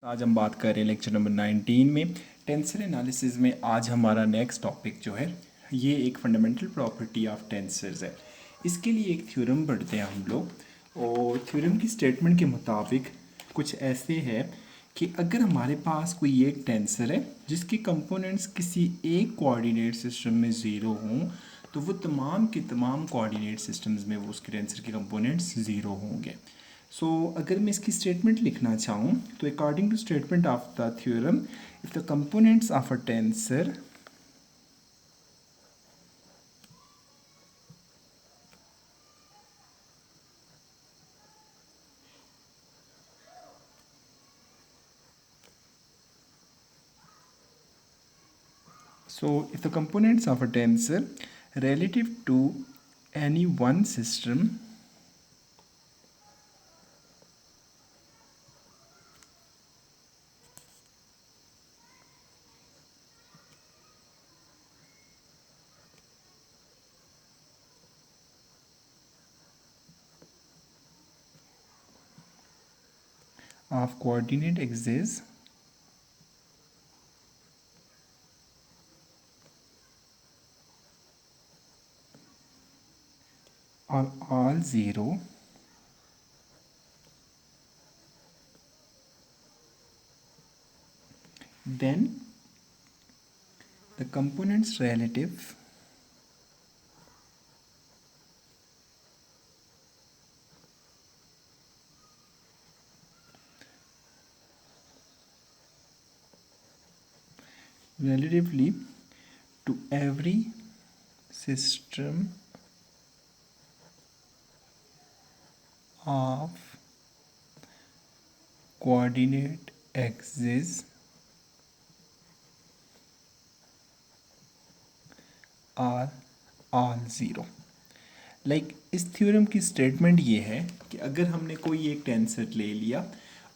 आज हम बात कर रहे हैं लेक्चर नंबर 19 में टेंसर एनालिसिस में। आज हमारा नेक्स्ट टॉपिक जो है ये एक फंडामेंटल प्रॉपर्टी ऑफ टेंसर्स है। इसके लिए एक थ्योरम पढ़ते हैं हम लोग, और थ्योरम की स्टेटमेंट के मुताबिक कुछ ऐसे है कि अगर हमारे पास कोई एक टेंसर है जिसके कंपोनेंट्स किसी एक कोऑर्डिनेट सिस्टम में ज़ीरो हों, तो वो तमाम के तमाम कोऑर्डिनेट सिस्टम्स में वो उसके टेंसर के कंपोनेंट्स ज़ीरो होंगे। सो अगर मैं इसकी स्टेटमेंट लिखना चाहूँ तो according to statement of the theorem, if the components of a tensor if the components of a tensor relative to any one system of coordinate axes are all zero, then the components relative relatively to every system of coordinate axes are all zero. Like इस theorem की statement ये है कि अगर हमने कोई एक tensor ले लिया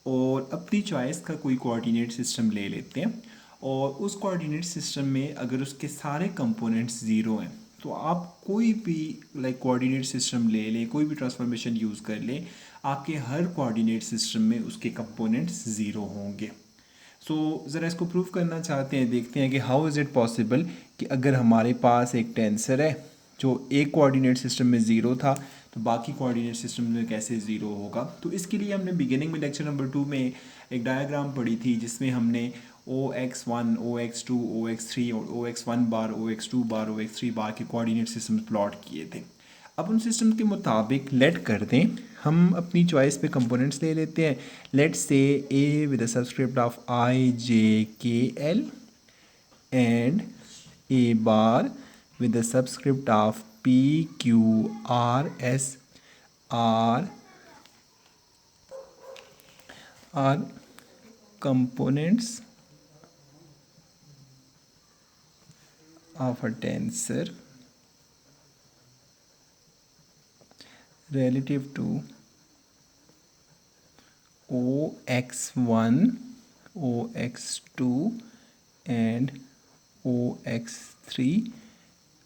और अपनी चॉइस का कोई कोऑर्डिनेट सिस्टम ले लेते हैं, और उस कोऑर्डिनेट सिस्टम में अगर उसके सारे कंपोनेंट्स ज़ीरो हैं, तो आप कोई भी कोऑर्डिनेट सिस्टम ले लें, कोई भी ट्रांसफॉर्मेशन यूज़ कर लें, आपके हर कोऑर्डिनेट सिस्टम में उसके कंपोनेंट्स ज़ीरो होंगे। ज़रा इसको प्रूव करना चाहते हैं, देखते हैं कि हाउ इज़ इट पॉसिबल कि अगर हमारे पास एक टेंसर है जो एक कोऑर्डिनेट सिस्टम में ज़ीरो था, तो बाकी कोऑर्डिनेट सिस्टम में कैसे ज़ीरो होगा। तो इसके लिए हमने बिगिनिंग में लेक्चर नंबर 2 में एक डायग्राम पढ़ी थी जिसमें हमने OX1, OX2, OX3 और OX1 बार, OX2 बार, OX3 बार के कोऑर्डिनेट सिस्टम प्लॉट किए थे। अब उन सिस्टम के मुताबिक लेट कर दें, हम अपनी चॉइस पे कंपोनेंट्स ले लेते हैं। Let's say A with the subscript of I, J, K, L and A bar with the subscript of P, Q, R, S are components of a tensor relative to OX1, OX2 and OX3।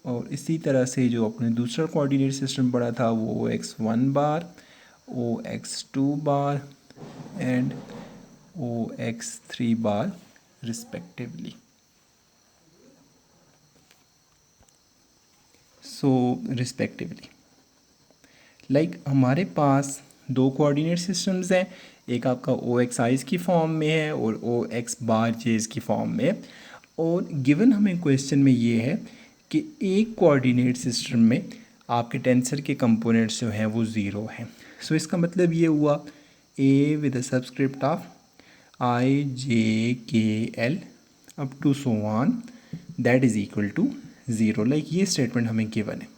और इसी तरह से जो अपने दूसरा coordinate system पढ़ा था वो OX1 bar, OX2 bar and OX3 bar respectively. Respectively हमारे पास दो कोऑर्डिनेट सिस्टम्स हैं, एक आपका OXI's की फॉर्म में है और OX बार जेज की फॉर्म में है। और गिवन हमें क्वेश्चन में ये है कि एक कोऑर्डिनेट सिस्टम में आपके टेंसर के कंपोनेंट्स जो हैं वो ज़ीरो हैं। इसका मतलब ये हुआ A with the subscript of I, J, K, L up to so on that is equal to zero. ये स्टेटमेंट हमें गिवन है।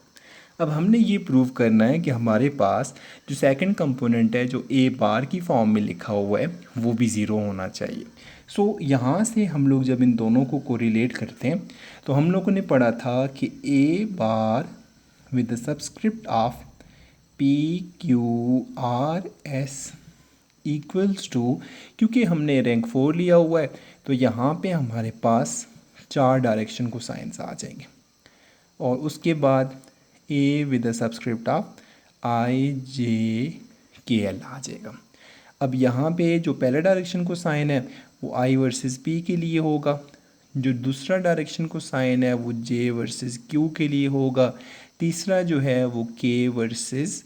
अब हमने ये प्रूव करना है कि हमारे पास जो सेकंड कंपोनेंट है जो ए बार की फॉर्म में लिखा हुआ है वो भी ज़ीरो होना चाहिए। यहाँ से हम लोग जब इन दोनों को कोरिलेट करते हैं तो हम लोगों ने पढ़ा था कि A bar with the subscript of PQRS equals to, क्योंकि हमने रैंक 4 लिया हुआ है तो यहाँ पे हमारे पास 4 डायरेक्शन को साइंस आ जाएंगे, और उसके बाद ए with the subscript of I, J, K, L आ जाएगा। अब यहाँ पे जो पहला डायरेक्शन को साइन है वो आई वर्सेस पी के लिए होगा, जो दूसरा डायरेक्शन को साइन है वो जे वर्सेस क्यू के लिए होगा, तीसरा जो है वो के वर्सेस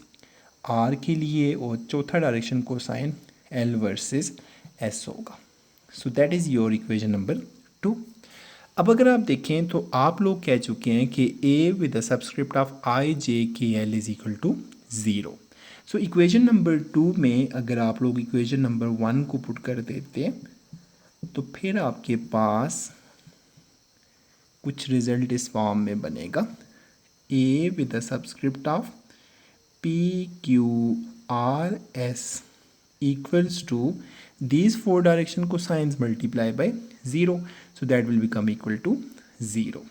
आर के लिए, और चौथा डायरेक्शन को साइन एल वर्सेस एस होगा। So that is your equation number 2। अब अगर आप देखें तो आप लोग कह चुके हैं कि A with the subscript of i j k l is equal to 0। So equation number 2 में अगर आप लोग इक्वेशन नंबर 1 को पुट कर देते तो फिर आपके पास कुछ रिजल्ट इस फॉर्म में बनेगा, ए with the subscript of P Q R S equals to these four direction cosines multiply by 0, so that will become equal to 0।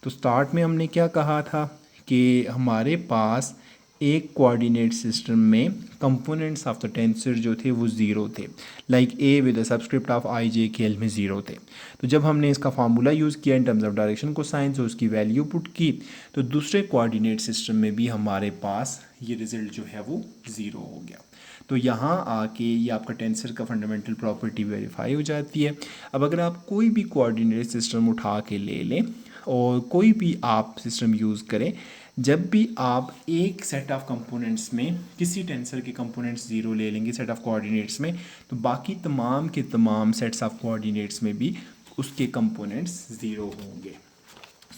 तो स्टार्ट में हमने क्या कहा था कि हमारे पास एक कोऑर्डिनेट सिस्टम में कंपोनेंट्स ऑफ द टेंसर जो थे वो ज़ीरो थे, like A with the subscript of i j k l में ज़ीरो थे। तो जब हमने इसका फार्मूला यूज़ किया इन टर्म्स ऑफ डायरेक्शन को साइंस और उसकी वैल्यू पुट की तो दूसरे कोऑर्डिनेट सिस्टम में भी हमारे पास ये रिज़ल्ट जो है वो ज़ीरो हो गया। तो यहाँ आके ये आपका टेंसर का फंडामेंटल प्रॉपर्टी वेरीफाई हो जाती है। अब अगर आप कोई भी कोऑर्डिनेट सिस्टम उठा के ले लें और कोई भी आप सिस्टम यूज़ करें, जब भी आप एक सेट ऑफ कंपोनेंट्स में किसी टेंसर के कंपोनेंट्स ज़ीरो ले लेंगे सेट ऑफ कोऑर्डिनेट्स में, तो बाकी तमाम के तमाम सेट्स ऑफ कोऑर्डिनेट्स में भी उसके कंपोनेंट्स ज़ीरो होंगे।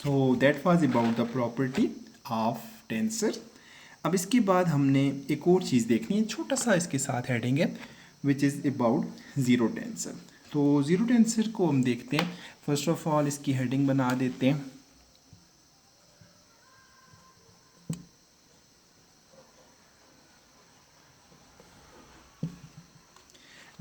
So that was about the property of tensor. अब इसके बाद हमने एक और चीज़ देखनी है, छोटा सा इसके साथ हेडिंग है, which is about zero tensor. तो ज़ीरो टेंसर को हम देखते हैं। फर्स्ट ऑफ ऑल इसकी हेडिंग बना देते हैं,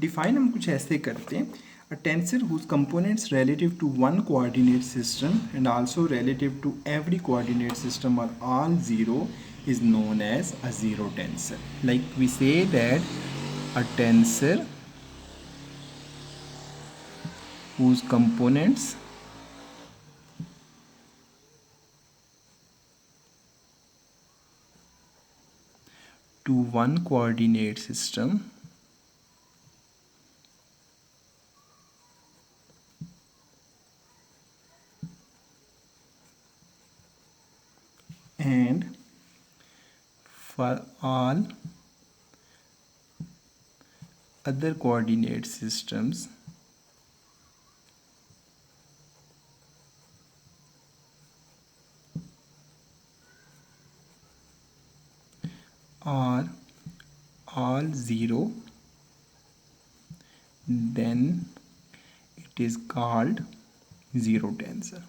डिफाइन हम कुछ ऐसे करते हैं, a tensor whose components relative to one coordinate system and also relative to every coordinate system are all zero is known as a zero tensor. Like we say that a tensor whose components to one coordinate system and for all other coordinate systems are all zero, then it is called zero tensor.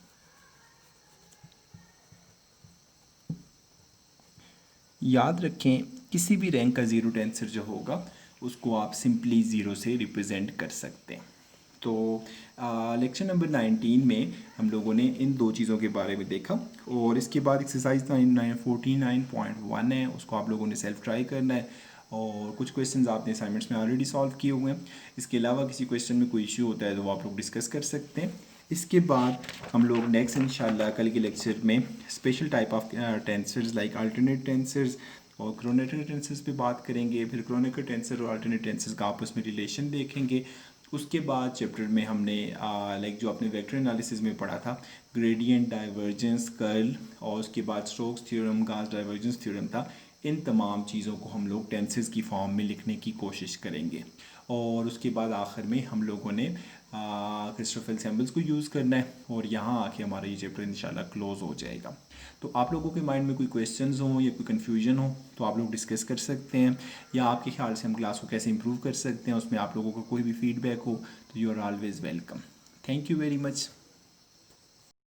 याद रखें किसी भी rank का zero tensor जो होगा उसको आप simply zero से रिप्रेजेंट कर सकते हैं। तो लेक्चर नंबर 19 में हम लोगों ने इन दो चीज़ों के बारे में देखा, और इसके बाद एक्सरसाइज 49.1 है, उसको आप लोगों ने सेल्फ ट्राई करना है, और कुछ क्वेश्चंस आपने असाइनमेंट्स में ऑलरेडी सॉल्व किए हुए हैं। इसके अलावा किसी क्वेश्चन में कोई इशू होता है तो वो आप लोग डिस्कस कर सकते हैं। इसके बाद हम लोग नेक्स्ट इंशाल्लाह कल के लेक्चर में special type of tensors like alternate tensors और क्रोनेटर टेंसर्स पे बात करेंगे। फिर क्रोनेटर टेंसर और अल्टरनेट टेंसर्स का आपस में रिलेशन देखेंगे। उसके बाद चैप्टर में हमने लाइक जो आपने वेक्टर एनालिसिस में पढ़ा था, ग्रेडियंट, डाइवर्जेंस, कर्ल, और उसके बाद Stokes theorem, Gauss divergence theorem था। इन तमाम चीज़ों को हम लोग टेंसेस की फॉर्म में लिखने की कोशिश करेंगे। और उसके बाद आखिर में हम लोगों ने क्रिस्टोफर सैम्बल्स को यूज़ करना है, और यहाँ आके हमारा ये चैप्टर इंशाल्लाह क्लोज हो जाएगा। तो आप लोगों के माइंड में कोई क्वेश्चंस हो या कोई कन्फ्यूजन हो तो आप लोग डिस्कस कर सकते हैं, या आपके ख्याल से हम क्लास को कैसे इंप्रूव कर सकते हैं उसमें आप लोगों को कोई भी फीडबैक हो तो you are always welcome. Thank you very much.